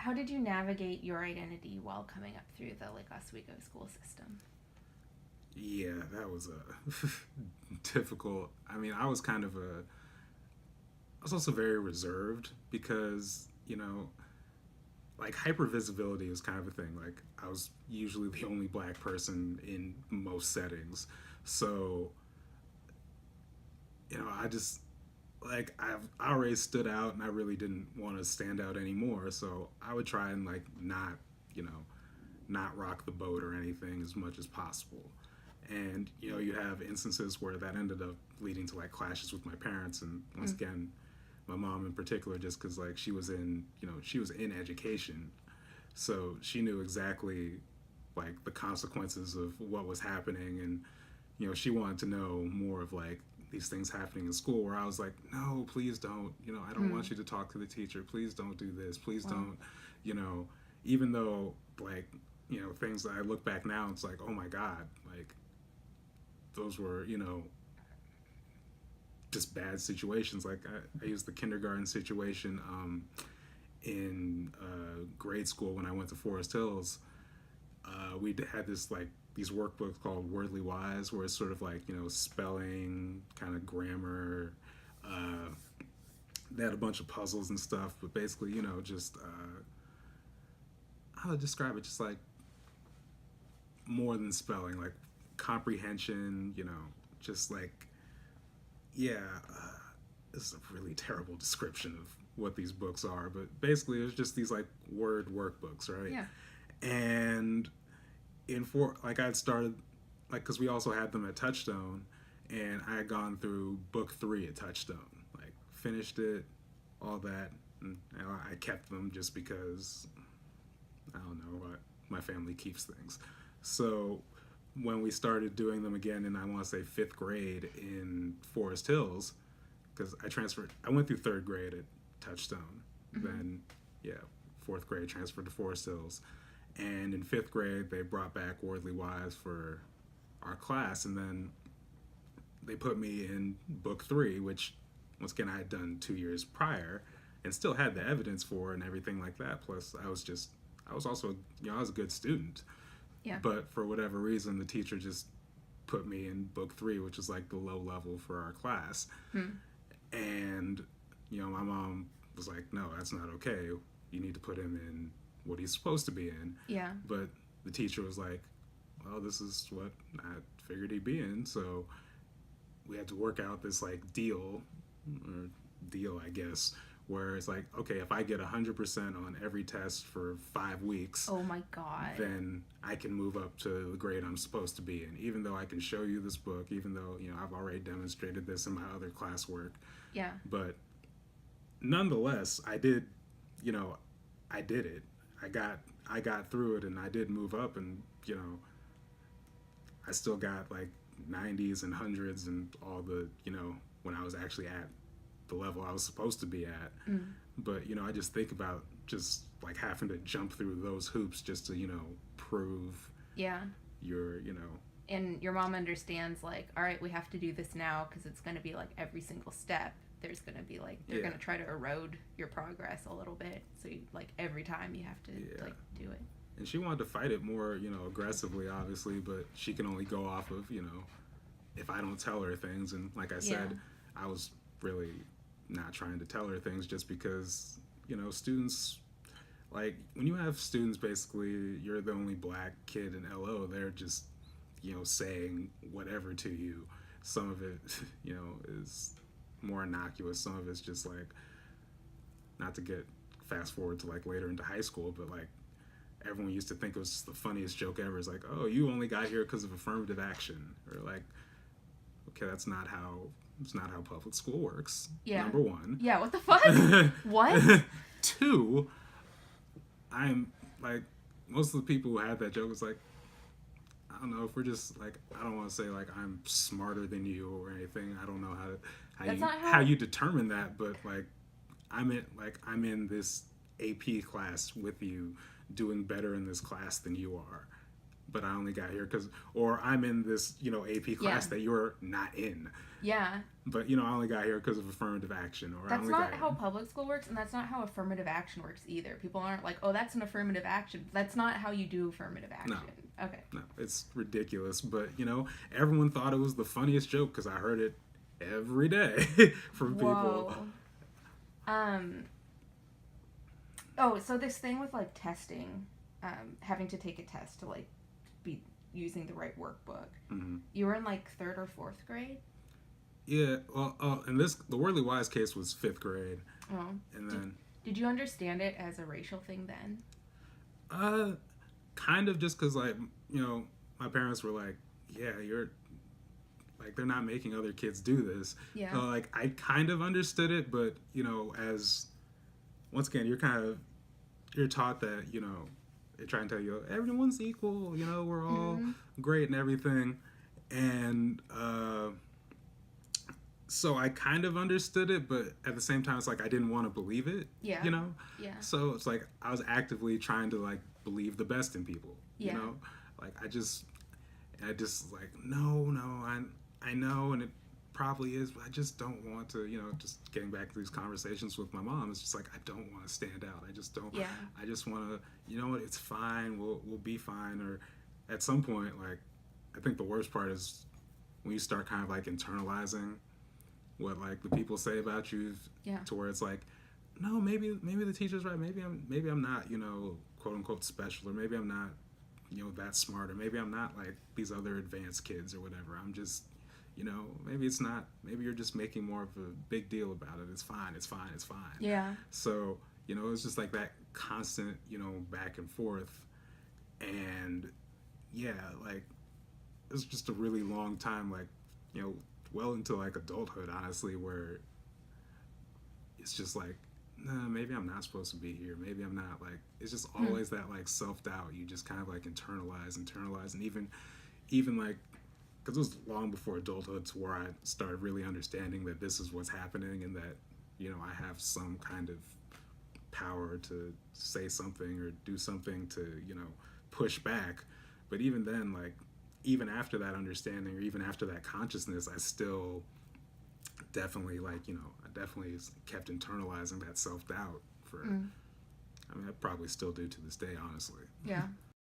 how did you navigate your identity while coming up through the like Oswego school system? Yeah, that was a difficult. I mean, I was also very reserved because, like hypervisibility is kind of a thing. Like I was usually the only black person in most settings. So, I just I already stood out and I really didn't want to stand out anymore. So I would try and like not, you know, not rock the boat or anything as much as possible. And you have instances where that ended up leading to like clashes with my parents, and once again, my mom in particular, just because like she was in education, so she knew exactly like the consequences of what was happening, and she wanted to know more of like these things happening in school. Where I was like, no, please don't. I don't want you to talk to the teacher. Please don't do this. Please Wow. don't. You know, even though like things that I look back now, it's like, oh my god, like those were just bad situations. Like I used the kindergarten situation in grade school when I went to Forest Hills. We had this like these workbooks called Wordly Wise, where it's sort of like spelling, kind of grammar. Uh, they had a bunch of puzzles and stuff, but basically just how to describe it, just like more than spelling, like comprehension. Just like yeah. This is a really terrible description of what these books are, but basically it's just these like word workbooks, right? Yeah. And like I'd started like because we also had them at Touchstone, and I had gone through book 3 at Touchstone, like finished it, all that, and I kept them just because I don't know, my family keeps things. So when we started doing them again in I want to say 5th grade in Forest Hills, because I went through 3rd grade at Touchstone, then yeah, 4th grade transferred to Forest Hills, and in 5th grade they brought back Wordly Wise for our class, and then they put me in book 3, which once again I had done 2 years prior and still had the evidence for and everything like that. Plus I was also I was a good student. Yeah. But for whatever reason, the teacher just put me in book 3, which is like the low level for our class. And, my mom was like, no, that's not okay. You need to put him in what he's supposed to be in. Yeah. But the teacher was like, well, this is what I figured he'd be in. So we had to work out this like deal, I guess, where it's like, okay, if I get 100% on every test for 5 weeks, Oh my god. then I can move up to the grade I'm supposed to be in, even though I can show you this book, even though I've already demonstrated this in my other classwork. Yeah. But nonetheless, I did it. I got through it, and I did move up, and I still got like 90s and hundreds and all the when I was actually at the level I was supposed to be at. But I just think about just like having to jump through those hoops just to prove Yeah. your And your mom understands, like, all right, we have to do this now because it's going to be like every single step. There's going to be like, they're going to try to erode your progress a little bit. So, like, every time you have to, like, do it. And she wanted to fight it more, aggressively, obviously, but she can only go off of, if I don't tell her things. And like I said, I was really not trying to tell her things just because, students, like, when you have students, basically, you're the only black kid in LO, they're just, saying whatever to you. Some of it, is more innocuous. Some of it's just like, not to get fast forward to like later into high school, but like everyone used to think it was just the funniest joke ever. It's like, oh, you only got here because of affirmative action, or like, okay, that's not how public school works. Yeah. Number 1. Yeah, what the fuck? What? 2, I'm like, most of the people who had that joke was like, I don't know, if we're just like, I don't want to say like I'm smarter than you or anything. I don't know how you determine that, but like I'm in this AP class with you, doing better in this class than you are. but I only got here because, or I'm in this, AP class that you're not in. Yeah. But, I only got here because of affirmative action. Or That's not how public school works, and that's not how affirmative action works either. People aren't like, oh, that's an affirmative action. That's not how you do affirmative action. No. Okay. No, it's ridiculous. But, everyone thought it was the funniest joke because I heard it every day from people. Oh, so this thing with, like, testing, having to take a test to, like, be using the right workbook. Mm-hmm. You were in, like, 3rd or 4th grade? Yeah, well, and the Worldly Wise case was 5th grade. Oh. And then... Did you understand it as a racial thing then? Kind of, just because, like, my parents were like, yeah, you're... Like, they're not making other kids do this. Yeah. So, like, I kind of understood it, but, as... Once again, you're taught that, they try and tell you, everyone's equal, we're all great and everything. And, so I kind of understood it, but at the same time, it's like I didn't want to believe it, Yeah. Yeah. So it's like I was actively trying to, like, believe the best in people, Like, I just like, no, I know, and it probably is, but I just don't want to, just getting back to these conversations with my mom, it's just like, I don't want to stand out. I just don't, I just want to, you know what, it's fine, we'll be fine. Or at some point, like, I think the worst part is when you start kind of, like, internalizing what, like, the people say about you, to where it's like, no, maybe the teacher's right, maybe I'm not, quote unquote special, or maybe I'm not, that smart, or maybe I'm not like these other advanced kids or whatever. I'm just, maybe it's not, maybe you're just making more of a big deal about it. It's fine. Yeah. So, it was just like that constant, back and forth. And yeah, like, it was just a really long time, like, well into, like, adulthood, honestly, where it's just like, nah, maybe I'm not supposed to be here. Maybe I'm not, like, it's just always that, like, self-doubt. You just kind of, like, internalize. And even like, because it was long before adulthood to where I started really understanding that this is what's happening, and that, I have some kind of power to say something or do something to, push back. But even then, like, even after that understanding, or even after that consciousness, I still definitely, like, I definitely kept internalizing that self-doubt for, I mean, I probably still do to this day, honestly. Yeah.